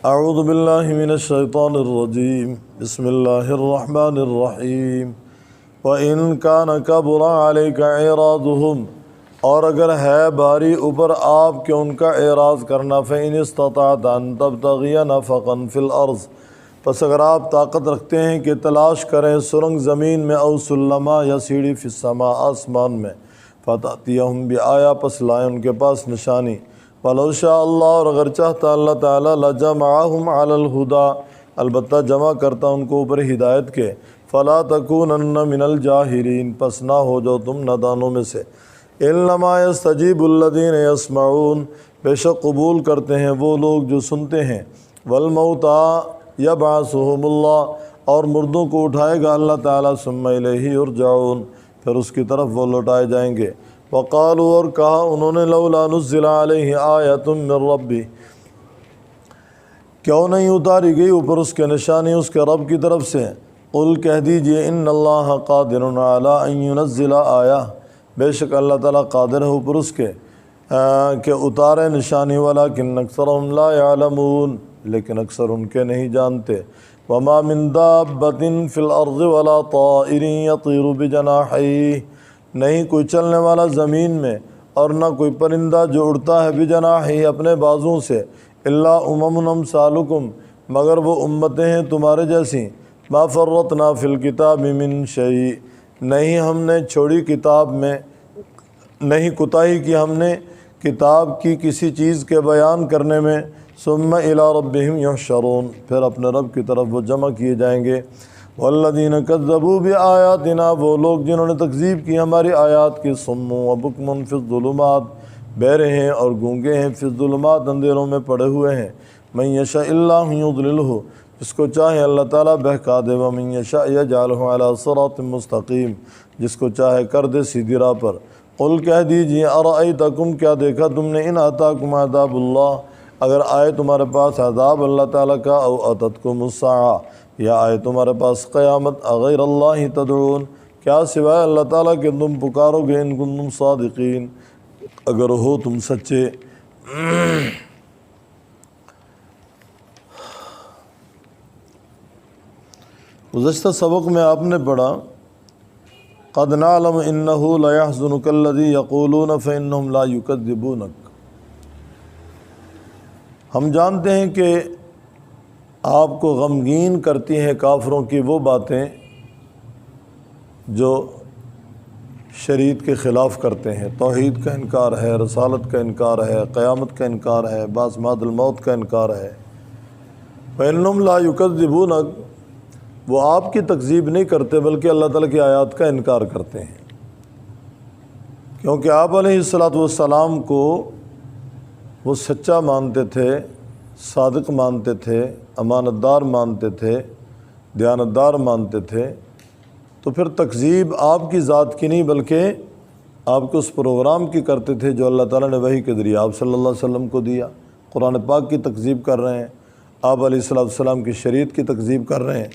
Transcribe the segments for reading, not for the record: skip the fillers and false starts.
اعوذ باللہ من الشیطان الرجیم بسم اللہ الرحمن الرحیم وَإِن كَانَ كَبُرَ عَلَيْكَ اعراضهم، اور اگر ہے باری اوپر آپ کے ان کا اعراض کرنا، فَإِنِ اسْتَطَعْتَ أَن تَبْتَغِيَ نَفَقًا فِي الْأَرْضِ، پس اگر آپ طاقت رکھتے ہیں کہ تلاش کریں سرنگ زمین میں، او سلما یا سیڑھی فی السماء آسمان میں، فَتَأْتِيَهُمْ بِآیَةٍ، پس لائیں ان کے پاس نشانی، وَلَوْ شَاءَ اللَّهُ، اور اگر چاہتا اللہ تعالیٰ، لَجَمَعَهُمْ عَلَى الْهُدَى، البتہ جمع کرتا ان کو اوپر ہدایت کے، فَلَا تَكُونَنَّ مِنَ الْجَاهِلِينَ، پس نہ ہو جاؤ تم نادانوں میں سے، إِنَّمَا يَسْتَجِيبُ الَّذِينَ يَسْمَعُونَ، بے شک قبول کرتے ہیں وہ لوگ جو سنتے ہیں، وَالْمَوْتَى يَبْعَثُهُمُ اللَّهُ، اور مردوں کو اٹھائے گا اللہ تعالیٰ، ثُمَّ إِلَيْهِ يُرْجَعُونَ، پھر اس کی طرف وہ لوٹائے جائیں گے، وَقَالُوا، اور کہا انہوں نے، لَوْلَا نُزِّلَ عَلَيْهِ آیَةٌ مِّن رَّبِّهِ، کیوں نہیں اتاری گئی اوپر اس کے نشانی اس کے رب کی طرف سے، قل کہہ دیجئے، ان اللہ قادر علی ان ينزل آیہ، بے شک اللہ تعالیٰ قادر ہے اوپر اس کے کہ اتارے نشانی، ولکن اکثرهم لا يعلمون، لیکن اکثر ان کے نہیں جانتے، وما من دابۃ فی الارض ولا طائر یطیر بجناحیہ، نہیں کوئی چلنے والا زمین میں اور نہ کوئی پرندہ جو اڑتا ہے بجناحیہ اپنے بازوں سے، الا امم امثالکم، مگر وہ امتیں ہیں تمہارے جیسی، ما فرطنا فی الکتاب من شیء، نہیں ہم نے چھوڑی کتاب میں، نہیں کوتاہی کی ہم نے کتاب کی کسی چیز کے بیان کرنے میں، ثم الی ربہم یحشرون، پھر اپنے رب کی طرف وہ جمع کیے جائیں گے، والذین کذبوا بآیاتنا، وہ لوگ جنہوں نے تکذیب کی ہماری آیات کی، صم وبکم فی الظلمات، بہرے ہیں اور گونگے ہیں، فی الظلمات، اندھیروں میں پڑے ہوئے ہیں، من یشاء اللہ یضللہ، جس کو چاہے اللہ تعالیٰ بہکا دے، ومن یشاء یجعلہ علی صراط مستقیم، جس کو چاہے کر دے سیدھی راہ پر، قل کہہ دیجئے، ارأیتکم، کیا دیکھا تم نے، ان اتاکم عذاب اللہ، اگر آئے تمہارے پاس عذاب اللہ تعالیٰ کا، او اتتکم الساعہ، یا آئے تمہارے پاس قیامت، اغیر اللہ تدعون، کیا سوائے اللہ تعالیٰ کہ تم پکارو گے، ان کنتم صادقین، اگر ہو تم سچے۔ گزشتہ سبق میں آپ نے پڑھا، قد نعلم انہ لیحزنک الذی یقولون فانہم لا یکذبونک، ہم جانتے ہیں کہ آپ کو غمگین کرتی ہیں کافروں کی وہ باتیں جو شریعت کے خلاف کرتے ہیں، توحید کا انکار ہے، رسالت کا انکار ہے، قیامت کا انکار ہے، بعض بعد الموت کا انکار ہے، فانہم لا یکذبونک، وہ آپ کی تکذیب نہیں کرتے بلکہ اللہ تعالیٰ کی آیات کا انکار کرتے ہیں، کیونکہ آپ علیہ السلام کو وہ سچا مانتے تھے، صادق مانتے تھے، امانت دار مانتے تھے، دیانتدار مانتے تھے، تو پھر تکذیب آپ کی ذات کی نہیں بلکہ آپ کے اس پروگرام کی کرتے تھے جو اللہ تعالیٰ نے وحی کے ذریعے آپ صلی اللہ علیہ وسلم کو دیا، قرآن پاک کی تکذیب کر رہے ہیں، آپ علیہ السلام کی شریعت کی تکذیب کر رہے ہیں۔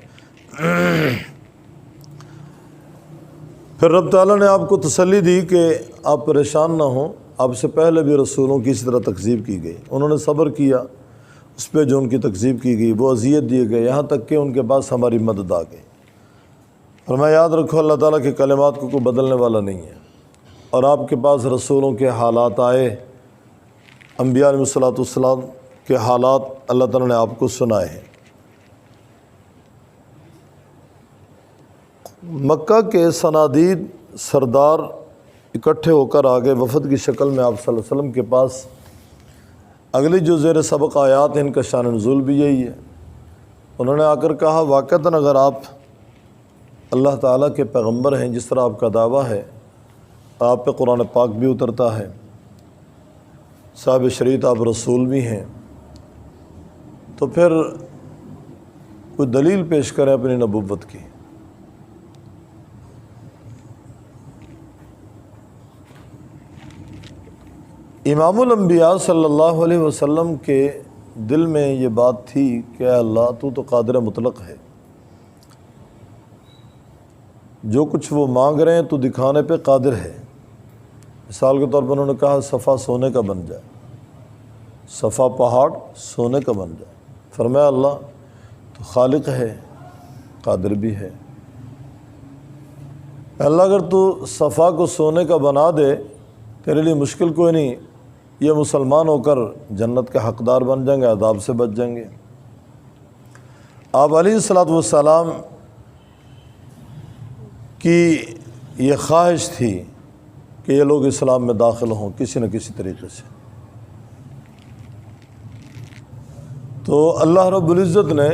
پھر رب تعالیٰ نے آپ کو تسلی دی کہ آپ پریشان نہ ہوں، آپ سے پہلے بھی رسولوں کی اسی طرح تکذیب کی گئی، انہوں نے صبر کیا اس پہ جو ان کی تکذیب کی گئی، وہ اذیت دیے گئے، یہاں تک کہ ان کے پاس ہماری مدد آ گئی۔ فرمایا یاد رکھو اللہ تعالیٰ کے کلمات کو کوئی بدلنے والا نہیں ہے، اور آپ کے پاس رسولوں کے حالات آئے، انبیاء علیہ السلام کے حالات اللہ تعالیٰ نے آپ کو سنائے ہیں۔ مکہ کے صنادید سردار اکٹھے ہو کر آگے وفد کی شکل میں آپ صلی اللہ علیہ وسلم کے پاس، اگلی جو زیر سبق آیات ہیں ان کا شان نزول بھی یہی ہے، انہوں نے آ کر کہا، واقعتاً اگر آپ اللہ تعالیٰ کے پیغمبر ہیں جس طرح آپ کا دعویٰ ہے، آپ پہ قرآن پاک بھی اترتا ہے، صاحب شریعت آپ رسول بھی ہیں، تو پھر کوئی دلیل پیش کریں اپنی نبوت کی۔ امام الانبیاء صلی اللہ علیہ وسلم کے دل میں یہ بات تھی کہ اے اللہ تو قادر مطلق ہے، جو کچھ وہ مانگ رہے ہیں تو دکھانے پہ قادر ہے۔ مثال کے طور پر انہوں نے کہا صفا سونے کا بن جائے، صفا پہاڑ سونے کا بن جائے، فرمایا اللہ تو خالق ہے، قادر بھی ہے۔ اللہ اگر تو صفا کو سونے کا بنا دے تیرے لیے مشکل کوئی نہیں، یہ مسلمان ہو کر جنت کے حقدار بن جائیں گے، عذاب سے بچ جائیں گے۔ آپ علیہ الصلوۃ والسلام کی یہ خواہش تھی کہ یہ لوگ اسلام میں داخل ہوں کسی نہ کسی طریقے سے، تو اللہ رب العزت نے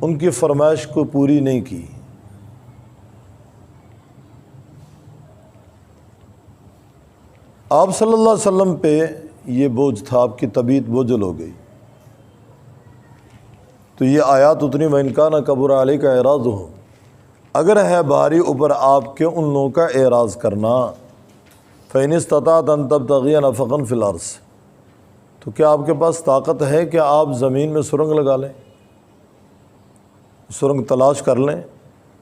ان کی فرمائش کو پوری نہیں کی۔ آپ صلی اللہ علیہ وسلم پہ یہ بوجھ تھا، آپ کی طبیعت بوجھل ہو گئی، تو یہ آیات اتنی وَإِنْ كَانَ كَبُرَ عَلَيْكَ إِعْرَاضُهُمْ، اگر ہے بھاری اوپر آپ کے ان لوگوں کا اعراض کرنا، فَإِنِ اسْتَطَعْتَ أَن تَبْتَغِيَ نَفَقًا فِي الْأَرْضِ، تو کیا آپ کے پاس طاقت ہے کہ آپ زمین میں سرنگ لگا لیں، سرنگ تلاش کر لیں،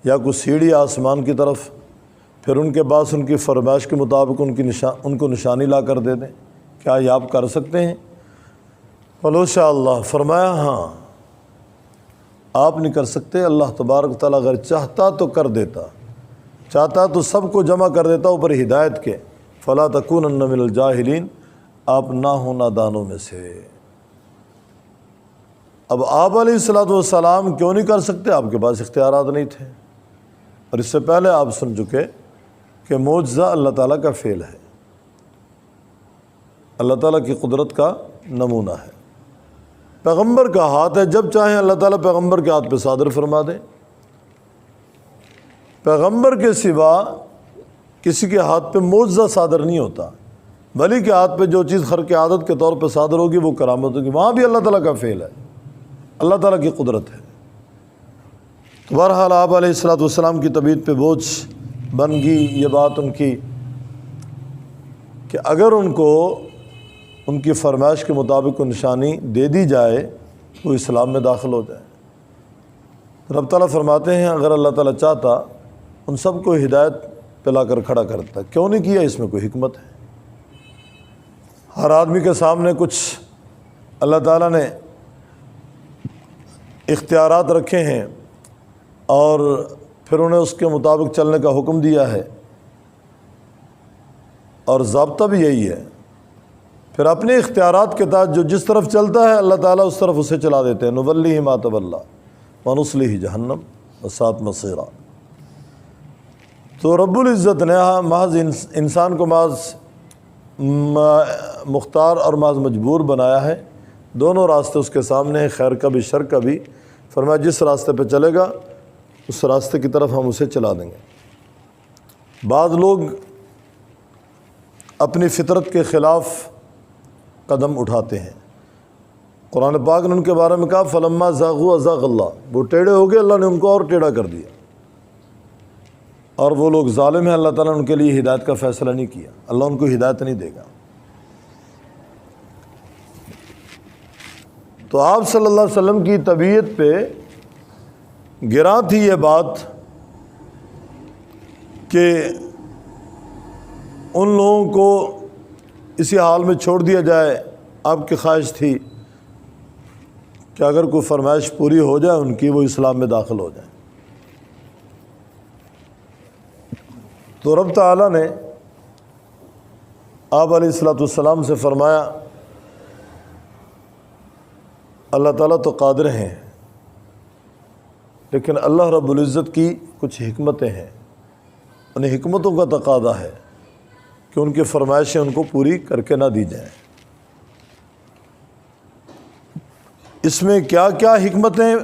یا کوئی سیڑھی آسمان کی طرف، پھر ان کے بعد ان کی فرمائش کے مطابق ان کو نشانی لا کر دے دیں؟ کیا یہ آپ کر سکتے ہیں؟ قالوا شاء اللہ، فرمایا ہاں آپ نہیں کر سکتے، اللہ تبارک تعالیٰ اگر چاہتا تو کر دیتا، چاہتا تو سب کو جمع کر دیتا اوپر ہدایت کے، فلا تکونن من الجاہلین، آپ نہ ہو نادانوں میں سے۔ اب آپ علیہ الصلوۃ والسلام کیوں نہیں کر سکتے؟ آپ کے پاس اختیارات نہیں تھے، اور اس سے پہلے آپ سن چکے کہ معجزہ اللہ تعالیٰ کا فعل ہے، اللہ تعالیٰ کی قدرت کا نمونہ ہے۔ پیغمبر کا ہاتھ ہے، جب چاہیں اللہ تعالیٰ پیغمبر کے ہاتھ پہ صادر فرما دیں، پیغمبر کے سوا کسی کے ہاتھ پہ معجزہ صادر نہیں ہوتا، ولی کے ہاتھ پہ جو چیز خرق عادت کے طور پہ صادر ہوگی وہ کرامت ہوگی، وہاں بھی اللہ تعالیٰ کا فعل ہے، اللہ تعالیٰ کی قدرت ہے۔ تو بہرحال آپ علیہ الصلوۃ والسلام کی طبیعت پہ بوجھ بن گئی یہ بات ان کی کہ اگر ان کو ان کی فرمائش کے مطابق کوئی نشانی دے دی جائے تو اسلام میں داخل ہو جائے۔ رب تعالیٰ فرماتے ہیں اگر اللہ تعالیٰ چاہتا ان سب کو ہدایت پہ لا کر کھڑا کرتا، کیوں نہیں کیا؟ اس میں کوئی حکمت ہے۔ ہر آدمی کے سامنے کچھ اللہ تعالیٰ نے اختیارات رکھے ہیں اور پھر انہیں اس کے مطابق چلنے کا حکم دیا ہے، اور ضابطہ بھی یہی ہے، پھر اپنے اختیارات کے تحت جو جس طرف چلتا ہے اللہ تعالیٰ اس طرف اسے چلا دیتے ہیں۔ نُوَلِّهِ مَا تَوَلَّىٰ وَنُصْلِهِ جَهَنَّمَ وَسَاءَتْ مَصِيرًا۔ تو رب العزت نے محض انسان کو محض مختار اور محض مجبور بنایا ہے، دونوں راستے اس کے سامنے ہیں، خیر کا بھی شر کا بھی، فرمایا جس راستے پہ چلے گا اس راستے کی طرف ہم اسے چلا دیں گے۔ بعض لوگ اپنی فطرت کے خلاف قدم اٹھاتے ہیں، قرآن پاک نے ان کے بارے میں کہا فَلَمَّا زَاغُوا أَزَاغَ اللَّهُ، وہ ٹیڑھے ہو گئے، اللہ نے ان کو اور ٹیڑھا کر دیا، اور وہ لوگ ظالم ہیں، اللہ تعالیٰ نے ان کے لیے ہدایت کا فیصلہ نہیں کیا، اللہ ان کو ہدایت نہیں دے گا۔ تو آپ صلی اللہ علیہ وسلم کی طبیعت پہ گراں تھی یہ بات کہ ان لوگوں کو اسی حال میں چھوڑ دیا جائے۔ آپ کی خواہش تھی کہ اگر کوئی فرمائش پوری ہو جائے ان کی، وہ اسلام میں داخل ہو جائیں۔ تو رب تعالیٰ نے آپ علیہ الصلوۃ والسلام سے فرمایا اللہ تعالیٰ تو قادر ہیں، لیکن اللہ رب العزت کی کچھ حکمتیں ہیں، ان حکمتوں کا تقاضا ہے کہ ان کی فرمائشیں ان کو پوری کر کے نہ دی جائیں۔ اس میں کیا کیا حکمتیں،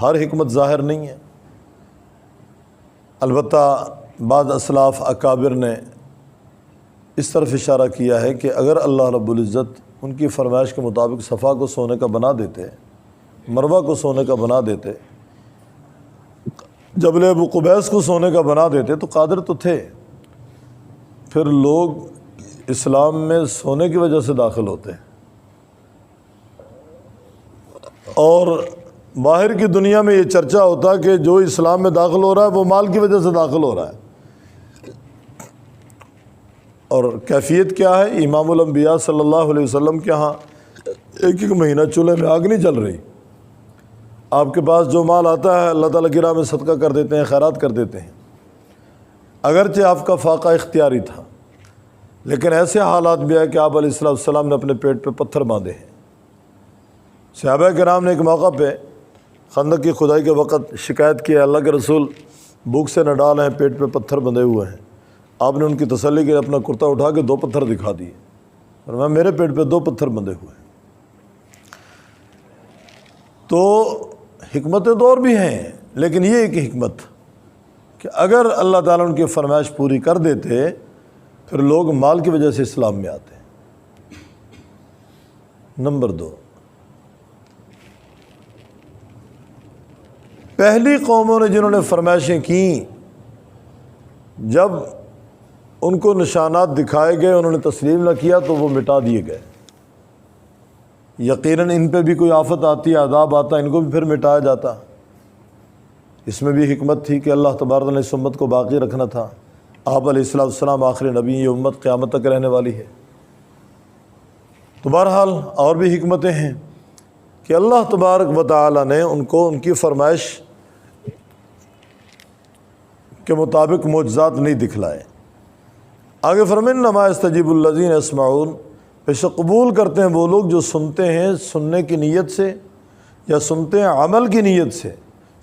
ہر حکمت ظاہر نہیں ہے، البتہ بعض اسلاف اکابر نے اس طرف اشارہ کیا ہے کہ اگر اللہ رب العزت ان کی فرمائش کے مطابق صفا کو سونے کا بنا دیتے، مروہ کو سونے کا بنا دیتے، جبل ابو قبیس کو سونے کا بنا دیتے، تو قادر تو تھے، پھر لوگ اسلام میں سونے کی وجہ سے داخل ہوتے، اور باہر کی دنیا میں یہ چرچا ہوتا کہ جو اسلام میں داخل ہو رہا ہے وہ مال کی وجہ سے داخل ہو رہا ہے، اور کیفیت کیا ہے؟ امام الانبیاء صلی اللہ علیہ وسلم کے ہاں ایک ایک مہینہ چولہے میں آگ نہیں جل رہی. آپ کے پاس جو مال آتا ہے اللہ تعالیٰ کی راہ میں صدقہ کر دیتے ہیں, خیرات کر دیتے ہیں. اگرچہ آپ کا فاقہ اختیاری تھا, لیکن ایسے حالات بھی ہے کہ آپ علیہ السلام نے اپنے پیٹ پہ پتھر باندھے ہیں. صحابہ کرام نے ایک موقع پہ خندق کی کھدائی کے وقت شکایت کی, اللہ کے رسول بھوک سے نہ ڈال ہیں, پیٹ پہ پتھر بندھے ہوئے ہیں. آپ نے ان کی تسلی کے لیے اپنا کرتا اٹھا کے 2 پتھر دکھا دیے, اور میرے پیٹ پہ 2 پتھر بندھے ہوئے ہیں. تو حکمتیں تو اور بھی ہیں, لیکن یہ ایک حکمت کہ اگر اللہ تعالیٰ ان کی فرمائش پوری کر دیتے پھر لوگ مال کی وجہ سے اسلام میں آتے. نمبر 2, پہلی قوموں نے جنہوں نے فرمائشیں کیں, جب ان کو نشانات دکھائے گئے انہوں نے تسلیم نہ کیا تو وہ مٹا دیے گئے. یقیناً ان پہ بھی کوئی آفت آتی, عذاب آتا, ان کو بھی پھر مٹایا جاتا. اس میں بھی حکمت تھی کہ اللہ تبارک نے اس امت کو باقی رکھنا تھا. آپ علیہ السلام آخری نبی, یہ امت قیامت تک رہنے والی ہے. تو بہرحال اور بھی حکمتیں ہیں کہ اللہ تبارک و تعالی نے ان کو ان کی فرمائش کے مطابق معجزات نہیں دکھلائے. آگے فرمائیں انما یستجیب الذین یسمعون, بے قبول کرتے ہیں وہ لوگ جو سنتے ہیں سننے کی نیت سے, یا سنتے ہیں عمل کی نیت سے,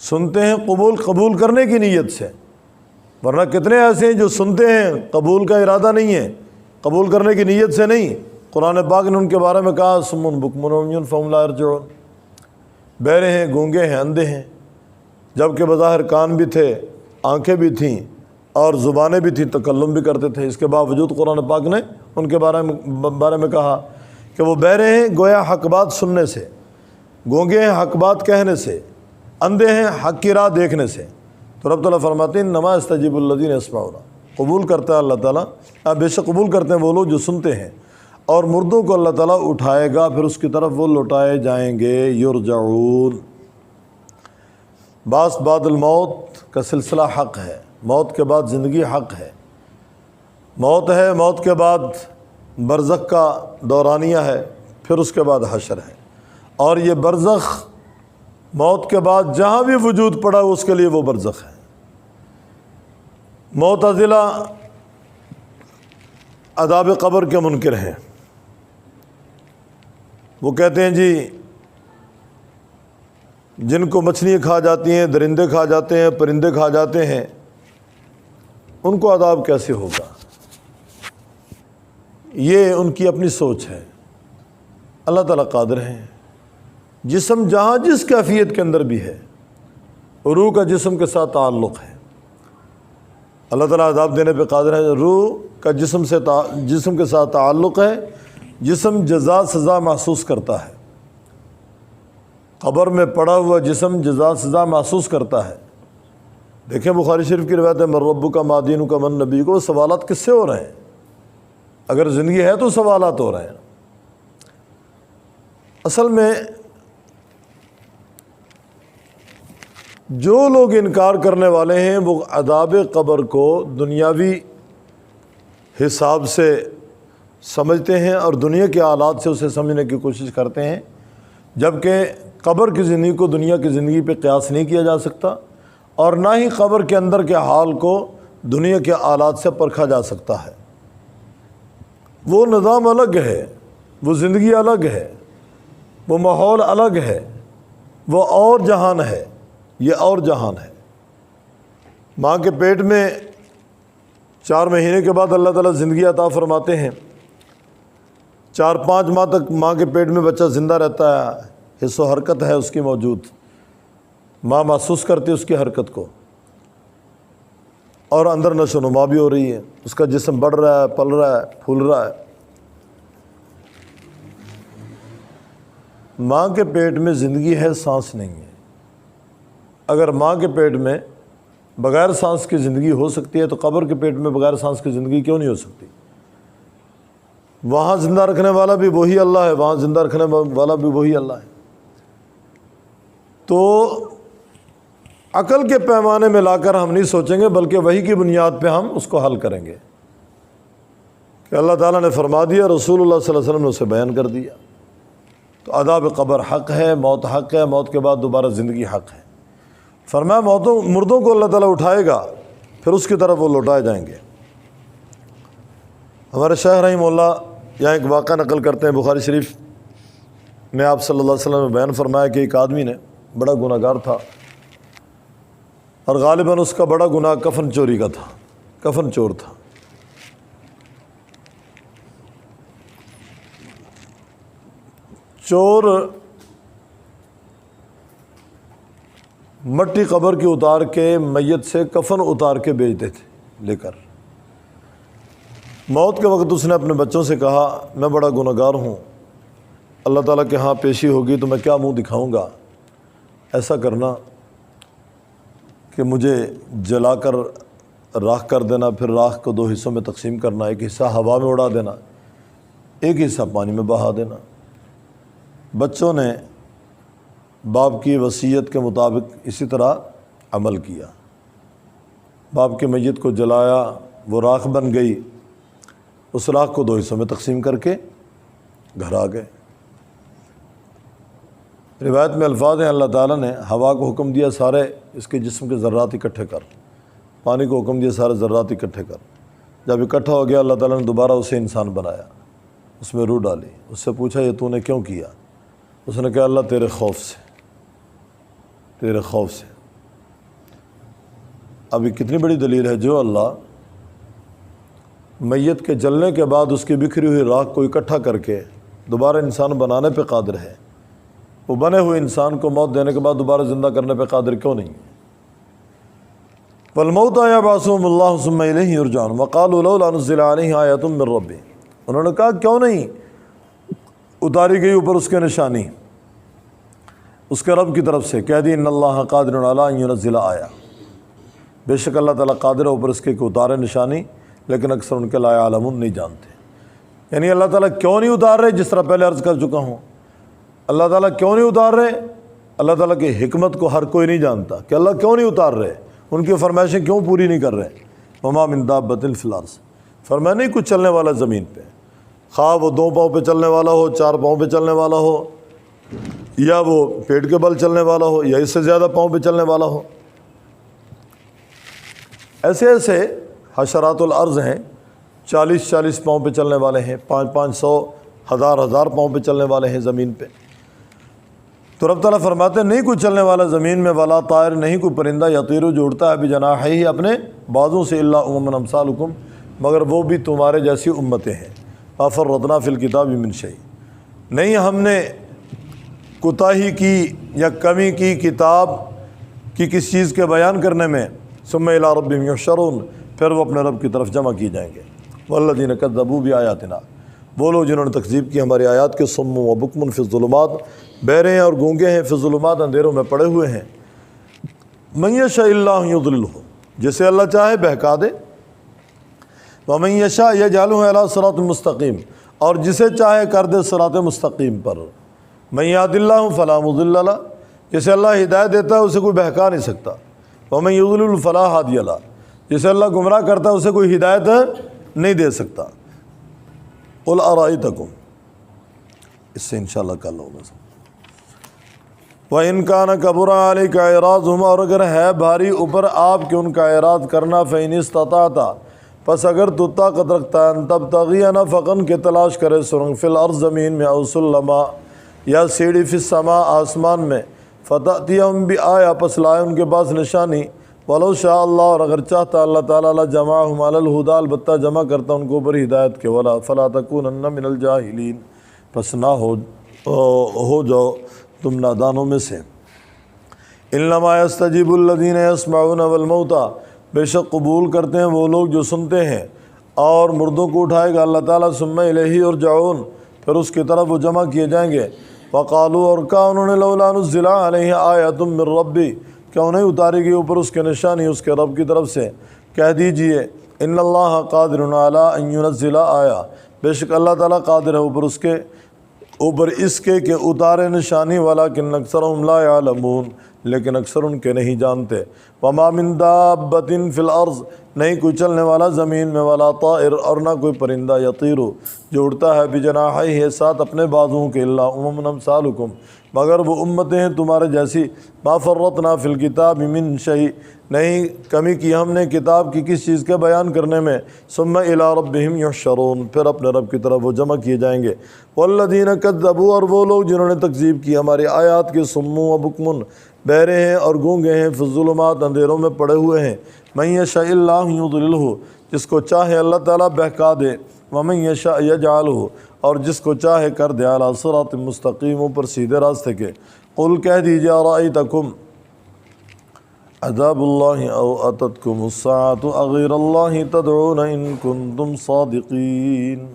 سنتے ہیں قبول کرنے کی نیت سے. ورنہ کتنے ایسے ہیں جو سنتے ہیں قبول کا ارادہ نہیں ہے, قبول کرنے کی نیت سے نہیں. قرآن پاک نے ان کے بارے میں کہا صم بکم عمی فہم لا یرجعون, بہرے ہیں, گونگے ہیں, اندھے ہیں, جبکہ بظاہر کان بھی تھے, آنکھیں بھی تھیں اور زبانیں بھی تھیں, تکلم بھی کرتے تھے. اس کے باوجود قرآن پاک نے ان کے بارے میں کہا کہ وہ بہرے ہیں گویا حق بات سننے سے, گونگے ہیں حق بات کہنے سے, اندھے ہیں حق کی راہ دیکھنے سے. تو رب تعالیٰ فرماتے ہیں انما یستجیب الذین یسمعون, قبول کرتا ہے اللہ تعالیٰ, بے شک قبول کرتے ہیں وہ لوگ جو سنتے ہیں. اور مردوں کو اللہ تعالیٰ اٹھائے گا, پھر اس کی طرف وہ لوٹائے جائیں گے. یرجعون, بعد الموت کا سلسلہ حق ہے, موت کے بعد زندگی حق ہے. موت ہے, موت کے بعد برزخ کا دورانیہ ہے, پھر اس کے بعد حشر ہے. اور یہ برزخ موت کے بعد جہاں بھی وجود پڑا اس کے لیے وہ برزخ ہے. معتزلہ عذاب قبر کے منکر ہیں. وہ کہتے ہیں جی جن کو مچھلیاں کھا جاتی ہیں, درندے کھا جاتے ہیں, پرندے کھا جاتے ہیں, ان کو عذاب کیسے ہوگا؟ یہ ان کی اپنی سوچ ہے. اللہ تعالیٰ قادر ہیں. جسم جہاں جس کیفیت کے اندر بھی ہے, روح کا جسم کے ساتھ تعلق ہے. اللہ تعالیٰ عذاب دینے پہ قادر ہے. روح کا جسم کے ساتھ تعلق ہے. جسم جزا سزا محسوس کرتا ہے. قبر میں پڑا ہوا جسم جزا سزا محسوس کرتا ہے. دیکھیں بخاری شریف کی روایت ہے من ربک ما دینک من نبیک, کو سوالات کس سے ہو رہے ہیں؟ اگر زندگی ہے تو سوالات ہو رہے ہیں. اصل میں جو لوگ انکار کرنے والے ہیں وہ عذاب قبر کو دنیاوی حساب سے سمجھتے ہیں اور دنیا کے حالات سے اسے سمجھنے کی کوشش کرتے ہیں, جبکہ قبر کی زندگی کو دنیا کی زندگی پہ قیاس نہیں کیا جا سکتا, اور نہ ہی قبر کے اندر کے حال کو دنیا کے حالات سے پرکھا جا سکتا ہے. وہ نظام الگ ہے, وہ زندگی الگ ہے, وہ ماحول الگ ہے, وہ اور جہان ہے, یہ اور جہان ہے. ماں کے پیٹ میں 4 مہینے کے بعد اللہ تعالیٰ زندگی عطا فرماتے ہیں. 4-5 ماہ تک ماں کے پیٹ میں بچہ زندہ رہتا ہے, حس و حرکت ہے اس کی موجود, ماں محسوس کرتی ہے اس کی حرکت کو, اور اندر نشو و نما بھی ہو رہی ہے, اس کا جسم بڑھ رہا ہے, پل رہا ہے, پھول رہا ہے. ماں کے پیٹ میں زندگی ہے, سانس نہیں ہے. اگر ماں کے پیٹ میں بغیر سانس کی زندگی ہو سکتی ہے تو قبر کے پیٹ میں بغیر سانس کی زندگی کیوں نہیں ہو سکتی؟ وہاں زندہ رکھنے والا بھی وہی اللہ ہے, وہاں زندہ رکھنے والا بھی وہی اللہ ہے. تو عقل کے پیمانے میں لا کر ہم نہیں سوچیں گے, بلکہ وحی کی بنیاد پہ ہم اس کو حل کریں گے کہ اللہ تعالیٰ نے فرما دیا, رسول اللہ صلی اللہ علیہ وسلم نے اسے بیان کر دیا. تو عذاب قبر حق ہے، موت حق ہے، موت کے بعد دوبارہ زندگی حق ہے۔ فرمایا مردوں کو اللہ تعالیٰ اٹھائے گا، پھر اس کی طرف وہ لوٹائے جائیں گے۔ ہمارے شیخ رحمہ اللہ یہاں ایک واقعہ نقل کرتے ہیں، بخاری شریف میں آپ صلی اللہ علیہ وسلم نے بیان فرمایا کہ ایک آدمی نے بڑا گناہ گار تھا، اور غالباً اس کا بڑا گناہ کفن چوری کا تھا، کفن چور تھا۔ چور مٹی قبر کی اتار کے میت سے کفن اتار کے بیچتے تھے لے کر۔ موت کے وقت اس نے اپنے بچوں سے کہا میں بڑا گناہ گار ہوں، اللہ تعالیٰ کے ہاں پیشی ہوگی تو میں کیا منہ دکھاؤں گا، ایسا کرنا کہ مجھے جلا کر راکھ کر دینا، پھر راکھ کو 2 حصوں میں تقسیم کرنا، ایک حصہ ہوا میں اڑا دینا، ایک حصہ پانی میں بہا دینا۔ بچوں نے باپ کی وصیت کے مطابق اسی طرح عمل کیا، باپ کی میت کو جلایا، وہ راکھ بن گئی، اس راکھ کو 2 حصوں میں تقسیم کر کے گھر آ گئے۔ روایت میں الفاظ ہیں اللہ تعالیٰ نے ہوا کو حکم دیا سارے اس کے جسم کے ذرات اکٹھے کر، پانی کو حکم دیا سارے ذرات اکٹھے کر۔ جب اکٹھا ہو گیا اللہ تعالیٰ نے دوبارہ اسے انسان بنایا، اس میں روح ڈالی، اس سے پوچھا یہ تو نے کیوں کیا؟ اس نے کہا اللہ تیرے خوف سے، تیرے خوف سے۔ اب یہ کتنی بڑی دلیل ہے، جو اللہ میت کے جلنے کے بعد اس کی بکھری ہوئی راکھ کو اکٹھا کر کے دوبارہ انسان بنانے پہ قادر ہے، وہ بنے ہوئے انسان کو موت دینے کے بعد دوبارہ زندہ کرنے پہ قادر کیوں نہیں ہے؟ وَالْمَوْتَ يَبْعَثُهُمُ اللَّهُ ثُمَّ إِلَيْهِ يُرْجَعُونَ وَقَالُوا لَوْلَا نُزِّلَ عَلَيْهِ آيَةٌ مِّن رَّبِّهِ، انہوں نے کہا کیوں نہیں اتاری گئی اوپر اس کے نشانی اس کے رب کی طرف سے، کہہ دی ان اللہ قادر علی ان ينزل آیا، بے شک اللہ تعالیٰ قادر ہے اوپر اس کے کہ اتارے نشانی، لیکن اکثر ان کے لا یعلمون نہیں جانتے۔ یعنی اللہ تعالیٰ کیوں نہیں اتار رہے، جس طرح پہلے عرض کر چکا ہوں، اللہ تعالیٰ کیوں نہیں اتار رہے، اللہ تعالیٰ کی حکمت کو ہر کوئی نہیں جانتا کہ اللہ کیوں نہیں اتار رہے، ان کی فرمائشیں کیوں پوری نہیں کر رہے۔ وما من دابۃ فی الارض، فرمایا نہیں کچھ چلنے والا زمین پہ، خواہ وہ 2 پاؤں پہ چلنے والا ہو، 4 پاؤں پہ چلنے والا ہو، یا وہ پیٹ کے بل چلنے والا ہو، یا اس سے زیادہ پاؤں پہ چلنے والا ہو۔ ایسے ایسے حشرات الارض ہیں، 40 پاؤں پہ چلنے والے ہیں، 500 1000 پاؤں پہ چلنے والے ہیں زمین پہ۔ تو رب تعالیٰ فرماتے ہیں نہیں کوئی چلنے والا زمین میں، ولا طائر، نہیں کوئی پرندہ، یطیر جو اڑتا ہے بجناحیہ اپنے بازوں سے، الا امم امثالکم، مگر وہ بھی تمہارے جیسی امتیں ہیں۔ ففرطنا فی الکتاب من شیء، نہیں ہم نے کوتاہی کی یا کمی کی کتاب کی کس چیز کے بیان کرنے میں، ثم الی ربہم یحشرون، پھر وہ اپنے رب کی طرف جمع کی جائیں گے۔ والذین کذبوا بآیاتنا، وہ لوگ جنہوں نے تکذیب کی ہماری آیات کے، صم و بکم فی الظلمات، بہرے ہیں اور گونگے ہیں، فی الظلمات اندھیروں میں پڑے ہوئے ہیں۔ من یشاء اللہ یضللہ، جسے اللہ چاہے بہکا دے، ومن یشاء یجعلہ علی صراط مستقیم، اور جسے چاہے کر دے صراط مستقیم پر۔ من یہد اللہ فلا مضل لہ، جسے اللہ ہدایت دیتا ہے اسے کوئی بہکا نہیں سکتا۔ ومن یضلل فلا ہادی لہ، جسے اللہ گمراہ کرتا ہے اسے کوئی ہدایت نہیں دے سکتا۔ قل ارائیتکم، اس سے انشاءاللہ کل ہوگا۔ وَإِن كَانَ كَبُرَ عَلَيْكَ إِعْرَاضُهُمْ، اور اگر ہے بھاری اوپر آپ کے ان کا اعراض کرنا، فَإِنِ اسْتَطَعْتَ، پس اگر تو طاقت رکھتا ہے، تبتغی نفقاً کے تلاش کرے سرنگ، فی الارض زمین میں، او سلما یا سیڑھی، فی السماء آسمان میں، فتأتیہم بآیہ، پس لائے ان کے پاس نشانی، ولو شاء اللہ، اور اگر چاہتا اللہ تعالیٰ لجمعہم علی الہدی، البتہ جمع کرتا ان کو اوپر ہدایت کے، ولا فلا تکونن من الجاہلین، پس نہ ہو جاؤ تم نادانوں میں سے۔ انما یستجیب الذین یسمعون والموتى، بے شک قبول کرتے ہیں وہ لوگ جو سنتے ہیں اور مردوں کو اٹھائے گا اللہ تعالیٰ، ثم الیہ یرجعون، پھر اس کی طرف وہ جمع کیے جائیں گے۔ وقالوا، اور کہا انہوں نے، لولا نزل علیہ آیۃ من ربی، کیا انہیں اتاری گئی اوپر اس کے نشانی اس کے رب کی طرف سے۔ کہہ دیجئے ان اللہ قادر علی ان ینزل آیہ، بے شک اللہ تعالیٰ قادر ہے اوپر اس کے اوپر اس کے کہ اتارے نشانی ولیکن اکثرهم لا یعلمون، لیکن اکثر ان کے نہیں جانتے۔ وما من دابۃ فی الارض، نہیں کوئی چلنے والا زمین میں، ولا طائر، اور نہ کوئی پرندہ، یطیر جو اڑتا ہے، بجناحیہ ساتھ اپنے بازوؤں کے، الا امم امثالکم مگر وہ امتیں ہیں تمہارے جیسی، ما فرطنا فی الکتاب من شیء نہیں کمی کی ہم نے کتاب کی کس چیز کے بیان کرنے میں، ثم الی ربہم یحشرون پھر اپنے رب کی طرف وہ جمع کیے جائیں گے۔ والذین کذبوا اور وہ لوگ جنہوں نے تکذیب کی ہماری آیات کے، صم و بکم بہرے ہیں اور گونگے ہیں، فی الظلمات اندھیروں میں پڑے ہوئے ہیں، من یشاء اللہ یضللہ جس کو چاہے اللہ تعالیٰ بہکا دے، ومن یشاء یجعلہ اور جس کو چاہے کر دے علی صراط مستقیم پر سیدھے راستے کے۔ قل کہہ دیجیے ارأیتکم عذاب اللہ او اتتکم الساعۃ اغیر اللہ تدعون ان کنتم صادقین۔